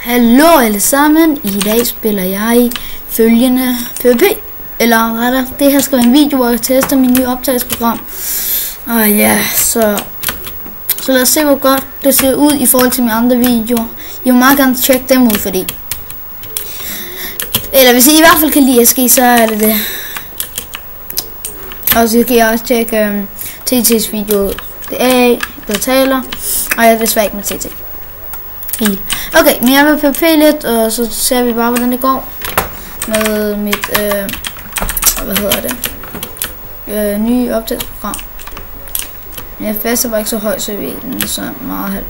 Hallo alle sammen, i dag spiller jeg følgende PvP, eller rettere, det her skal være en video, hvor jeg tester min nye optagelsesprogram. Og ja, så lad os se, hvor godt det ser ud i forhold til mine andre videoer. I må meget gerne tjekke dem ud, fordi eller hvis I hvert fald kan lide SG, så er det det. Og så kan jeg også tjekke TT's video. Det er der taler, og jeg er desværre ikke med TT. Okay, men jeg vil PvP lidt, og så ser vi bare, hvordan det går med mit, hvad hedder det, nye optagelsesprogram. Min FPS var ikke så høj, så den er så meget,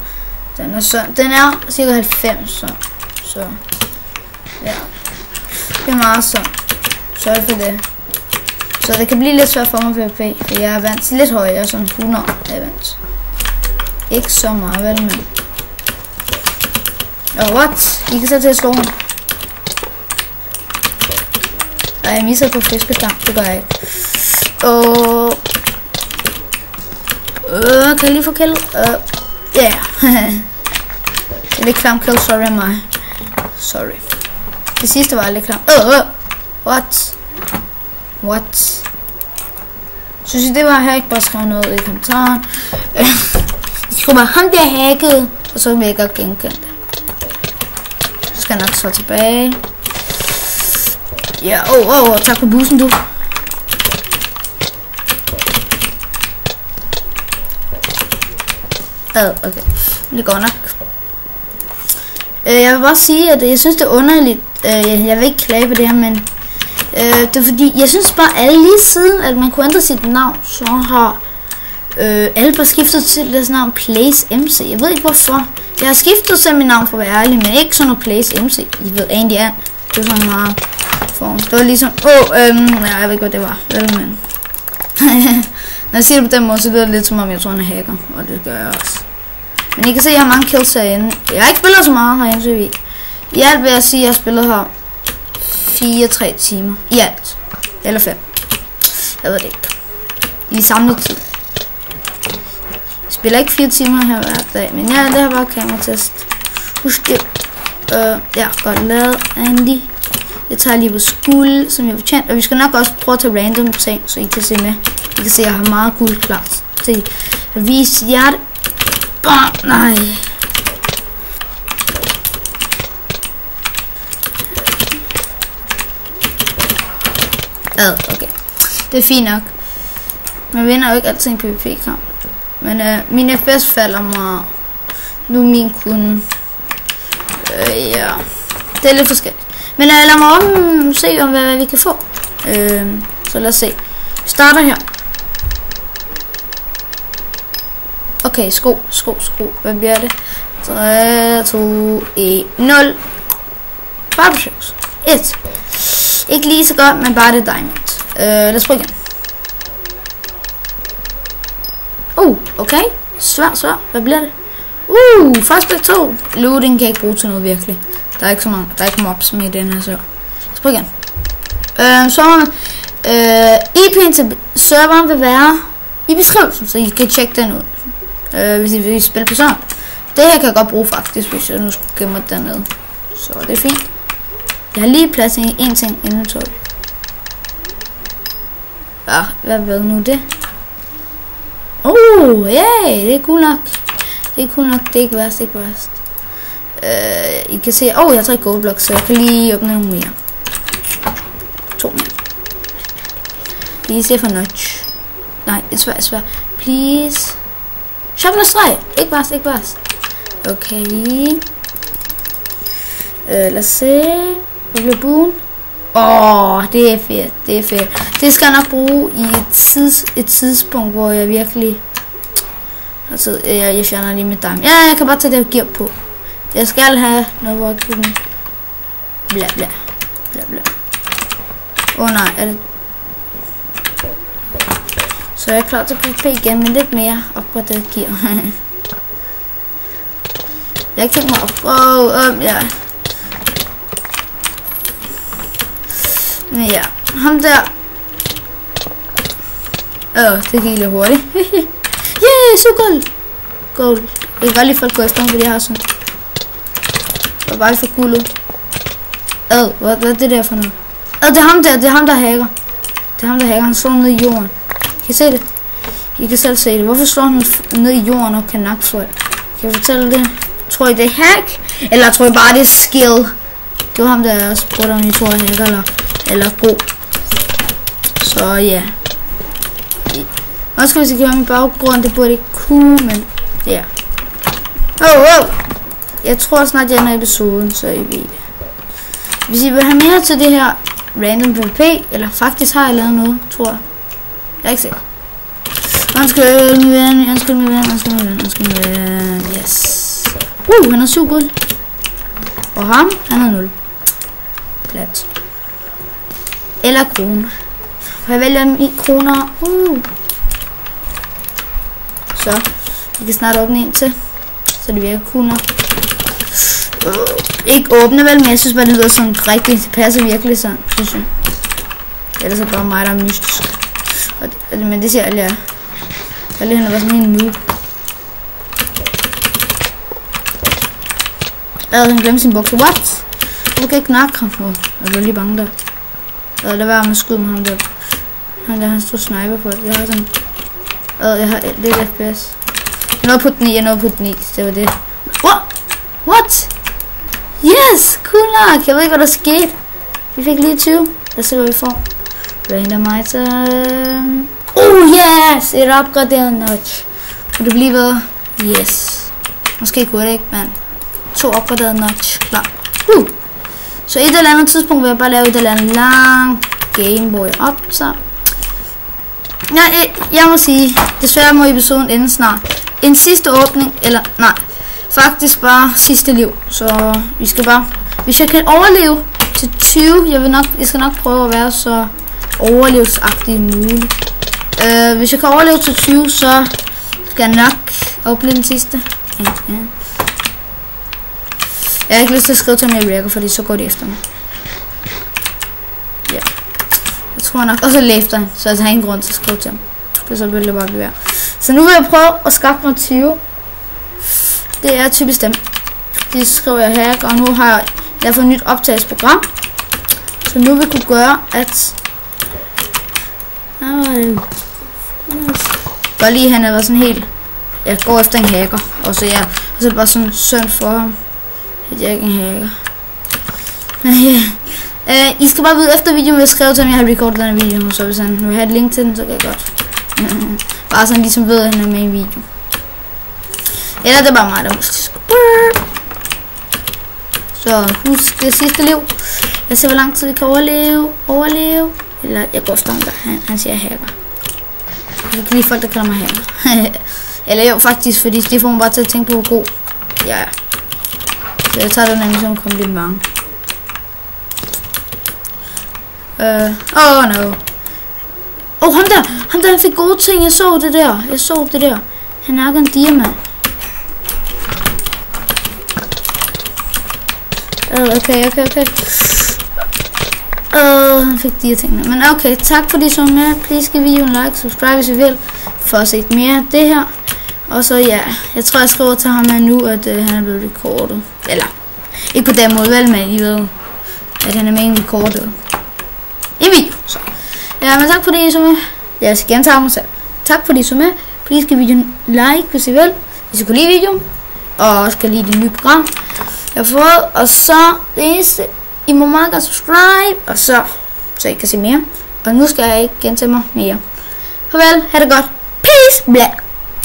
den er cirka 90, så ja, det er meget så det for det. Så det kan blive lidt svært for mig PvP, for jeg er vant til lidt højere, sådan 100 er jeg vant. Ikke så meget, vel, men what? I kan så til at slå ham. Ej, jeg misser på fiskestang. Det gør jeg ikke. Kan jeg lige få kill? Yeah. Det er lidt klam kill, sorry af mig. Sorry. Det sidste var lidt klam. What? Synes I det var hack? Bare skriv noget i kommentaren. Jeg skulle bare ham der hacket, og så vil jeg godt genkende det. Så skal jeg nok så tilbage. Ja, tak for bussen, du. Okay. Det går nok. Jeg vil bare sige, at jeg synes, det er underligt. Jeg vil ikke klage på det her, men det er fordi, jeg synes bare, alle lige siden, at man kunne ændre sit navn, så har alle bare skiftet til deres navn Place MC. Jeg ved ikke hvorfor. Jeg har skiftet til mit navn for at være ærlig, men ikke sådan noget Place MC. I ved egentlig er. Det var sådan meget form. Det var ligesom, jeg ved ikke hvad det var. Vel, men når jeg siger det på den måde, så lyder det lidt som om jeg tror han er hacker. Og det gør jeg også. Men I kan se, at jeg har mange kills herinde. Jeg har ikke spillet så meget herinde, så vi. I alt vil jeg sige, at jeg har spillet her 4-3 timer. I alt. Eller 5. Jeg ved det ikke. I samlet tid. Jeg spiller ikke 4 timer her hver dag, men ja, det her var kameratest. Husk det. Ja, godt lavet, Andy. Jeg tager lige på skuld, som jeg fortjent. Og vi skal nok også prøve at tage random ting, så I kan se med. I kan se, at jeg har meget guld klart. Se, jeg viser hjerte. Nej. Okay. Det er fint nok. Man vinder jo ikke altid en PvP-kamp. Men min FPS falder mig. Nu er min kun. Ja. Det er lidt forskelligt. Men lad mig se om hvad vi kan få. Så lad os se. Vi starter her. Okay, sko. Hvad bliver det? 3, 2, 1, 0. Barbershows. 1. Ikke lige så godt, men bare det diamond. Lad os prøve igen. Okay. Svær. Hvad bliver det? Første 2. Looting kan jeg ikke bruge til noget virkelig. Der er ikke så mange. Der er ikke mobs med i den her server. Lad os prøve igen. IP'en til serveren vil være i beskrivelsen, så I kan tjekke den ud. Hvis I vil spille på sådan. Det her kan jeg godt bruge faktisk, hvis jeg nu skulle gemme det dernede. Så det er fint. Jeg har lige plads i en ting inden tog. Ja, hvad ved nu det? Det er cool nok. Det er ikke værst, I kan se, jeg har 3 gold blocks, så jeg kan lige åbne nogle mere. 2 mere. Please, for notch. Nej, det er svært. Please. Shop med streg. Ikke værst. Okay. Lad os se. Lille boon. Det er fedt. Det skal jeg nok bruge i et tidspunkt, hvor jeg virkelig. Altså, jeg fjerner lige med dig. Ja, jeg kan bare tage det gear på. Jeg skal have noget, hvor jeg kan. Bla. Nej, er det. Så jeg er klar til PvP igen med lidt mere opgraderet gear. Jeg har ikke tænkt mig op. Ja. Men ja, ham der. Det gik lidt hurtigt. Yeah, så gold. Jeg kan godt lide folk gå efter ham, fordi jeg har sådan. Og bare for guldet. Hvad er det der for noget? Det er ham der, det er ham der hacker. Det er ham der hacker, han slår ned i jorden. Kan I se det? I kan selv se det. Hvorfor slår han ned i jorden og kan nakke folk? Kan jeg fortælle det? Tror I det er hack? Eller tror I bare det er skill? Det var ham der jeg spurgte om I tror er hacker eller god. Så ja. Også hvis jeg kan høre min baggrund, det burde ikke kunne, men ja. Jeg tror snart jeg ender episoden, så I ved det. Hvis I vil have mere til det her random PvP, eller faktisk har jeg lavet noget, tror jeg. Jeg er ikke sikker. Undskyld min ven. Yes. Han har 7 guld. Og ham, han har 0. Plat. Eller kroner. Og jeg vælger min kroner. Så, vi kan snart åbne en til. Så det virker cool nok. Ikke åbne vel, men jeg synes bare det lyder sådan rigtigt. Det passer virkelig sådan, synes jeg. Ellers er det bare mig, der er mystisk. Men det siger alle jer. Alle han er bare sådan en noob. Han glemte sin bukser. What? Du kan ikke nakke ham. Jeg var lige bange der. Lad være med at skyde med ham der. Han stod sniper på. Jeg har sådan... jeg har lidt FPS. Jeg nåede på den i. Det var det. What? Yes! Cool nok! Jeg ved ikke, hvad der skete. Vi fik lige 20. Lad os se, hvad vi får. Randomizer. Yes! Et opgraderet notch. Kunne det blive bedre? Yes. Måske kunne det ikke, men 2 opgraderede notch. Klar. Så et eller andet tidspunkt vil jeg bare lave et eller andet lang game, hvor jeg optager. Jeg må sige, desværre må episoden ende snart. En sidste åbning, eller nej, faktisk bare sidste liv. Så vi skal bare, hvis jeg kan overleve til 20, jeg skal nok prøve at være så overlevelsesagtig muligt. Hvis jeg kan overleve til 20, så skal jeg nok opleve den sidste. Ja. Jeg har ikke lyst til at skrive til mig i Reaker, fordi så går det efter mig. Ja. Jeg tror nok. Og så læfter han, så jeg har ingen grund til at skrive til ham. Det så vil det bare blive. Så nu vil jeg prøve at skaffe mig 20. Det er typisk dem. Det skriver jeg her, og nu har jeg fået et nyt optagelsesprogram. Så nu vil kunne gøre, at... Bare lige han er sådan helt... Jeg går efter en hacker. Og så ja, og så er det bare sådan synd for ham. At jeg ikke er en hacker. I skal bare vide efter videoen, vil jeg skrive til ham, jeg har recordet den her video. Så hvis han vil have et link til den, så kan jeg godt. Bare sådan ligesom ved, at han er med i en video. Eller det er bare mig, der mystisk. Så husk det sidste liv. Jeg ser hvor lang tid vi kan overleve. Eller jeg går efter ham der, han siger hacker. Jeg kan lide folk, der kalder mig hacker. Eller jo faktisk, fordi det får mig bare til at tænke på hvor god jeg er. Så jeg tager den her mission og kommer lidt mange. No. Ham der, han fik gode ting. Jeg så det der. Han er en diamant. Okay. Han fik de her tingene. Men okay, tak fordi I så med. Please give videoen en like, subscribe hvis I vil, for at se mere af det her. Og så ja, jeg tror jeg skriver til ham her nu, at han er blevet recordet. Eller, ikke på den måde vel, men I ved, at han er med i en recordet. I video, så. Ja, men tak fordi I så med. Jeg skal gentage mig selv. Tak fordi I så med. Please give videoen like, hvis I vil. Hvis I kunne lide videoen. Og også kan lide det nye program, jeg har fået. Og så det eneste, I må meget godt subscribe. Og så I kan se mere. Og nu skal jeg ikke gentage mig mere. Farvel, ha' det godt. Peace, blah.